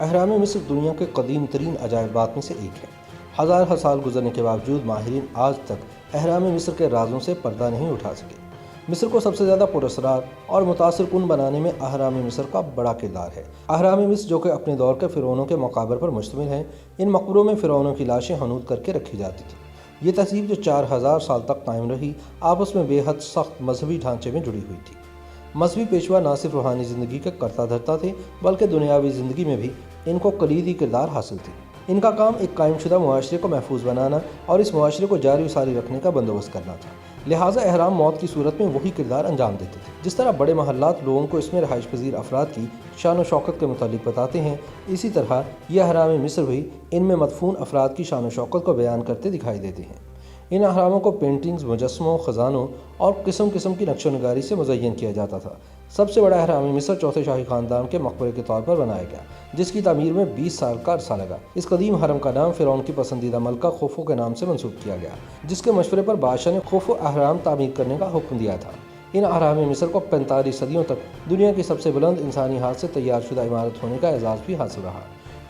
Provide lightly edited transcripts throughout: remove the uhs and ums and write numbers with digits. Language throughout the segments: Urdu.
اہرام مصر دنیا کے قدیم ترین عجائبات میں سے ایک ہے۔ ہزارہ سال گزرنے کے باوجود ماہرین آج تک اہرام مصر کے رازوں سے پردہ نہیں اٹھا سکے۔ مصر کو سب سے زیادہ پراسرار اور متاثر کن بنانے میں اہرام مصر کا بڑا کردار ہے۔ اہرام مصر جو کہ اپنے دور کے فرعونوں کے مقابر پر مشتمل ہیں، ان مقبروں میں فرعونوں کی لاشیں حنوط کر کے رکھی جاتی تھیں۔ یہ تہذیب جو 4000 سال تک قائم رہی، آپس میں بے حد سخت مذہبی ڈھانچے میں جڑی ہوئی تھی۔ مذہبی پیشوا نہ صرف روحانی زندگی کے کرتا دھرتا تھے، بلکہ دنیاوی زندگی میں بھی ان کو کلیدی کردار حاصل تھی۔ ان کا کام ایک قائم شدہ معاشرے کو محفوظ بنانا اور اس معاشرے کو جاری و ساری رکھنے کا بندوبست کرنا تھا۔ لہٰذا اہرام موت کی صورت میں وہی کردار انجام دیتے تھے۔ جس طرح بڑے محلات لوگوں کو اس میں رہائش پذیر افراد کی شان و شوکت کے متعلق بتاتے ہیں، اسی طرح یہ اہرام مصر بھی ان میں مدفون افراد کی شان و شوکت کو بیان کرتے دکھائی دیتے ہیں۔ ان اہراموں کو پینٹنگز، مجسموں، خزانوں اور قسم قسم کی نقش و نگاری سے مزین کیا جاتا تھا۔ سب سے بڑا اہرام مصر چوتھے شاہی خاندان کے مقبرے کے طور پر بنایا گیا، جس کی تعمیر میں 20 سال کا عرصہ لگا۔ اس قدیم حرم کا نام فرعون کی پسندیدہ ملکہ خوفو کے نام سے منسوب کیا گیا، جس کے مشورے پر بادشاہ نے خوفو اہرام تعمیر کرنے کا حکم دیا تھا۔ ان اہرام مصر کو 45 صدیوں تک دنیا کی سب سے بلند انسانی ہاتھ سے تیار شدہ عمارت ہونے کا اعزاز بھی حاصل رہا۔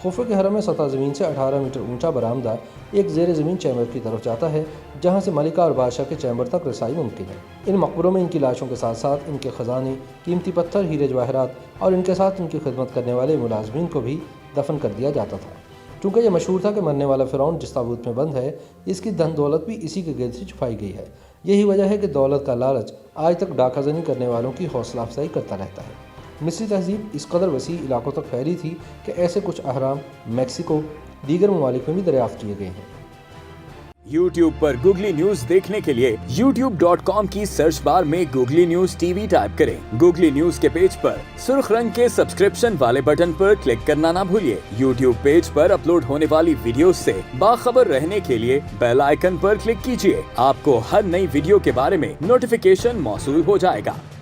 خوفو کے حرم میں سطح زمین سے 18 میٹر اونچا برآمدہ ایک زیر زمین چیمبر کی طرف جاتا ہے، جہاں سے ملکہ اور بادشاہ کے چیمبر تک رسائی ممکن ہے۔ ان مقبروں میں ان کی لاشوں کے ساتھ ساتھ ان کے خزانے، قیمتی پتھر، ہیرے جواہرات اور ان کے ساتھ ان کی خدمت کرنے والے ملازمین کو بھی دفن کر دیا جاتا تھا۔ چونکہ یہ مشہور تھا کہ مرنے والا فرعون جس تابوت میں بند ہے، اس کی دھن دولت بھی اسی کے گرد سے چھپائی گئی ہے۔ یہی وجہ ہے کہ دولت کا لالچ آج تک ڈاکہ زنی کرنے والوں کی حوصلہ افزائی کرتا رہتا ہے۔ مصری تہذیب اس قدر وسیع علاقوں تک پھیلی تھی کہ ایسے کچھ اہرام میکسیکو، دیگر ممالک میں بھی دریافت کیے گئے ہیں۔ YouTube پر گوگلی نیوز دیکھنے کے لیے youtube.com کی سرچ بار میں googly news T V type کریں۔ گوگلی نیوز کے پیج پر سرخ رنگ کے سبسکرپشن والے بٹن پر کلک کرنا نہ بھولیے۔ YouTube پیج پر اپلوڈ ہونے والی ویڈیوز سے باخبر رہنے کے لیے بیل آئیکن پر کلک کیجیے۔ آپ کو ہر نئی ویڈیو کے بارے میں نوٹیفیکیشن موصول ہو جائے گا۔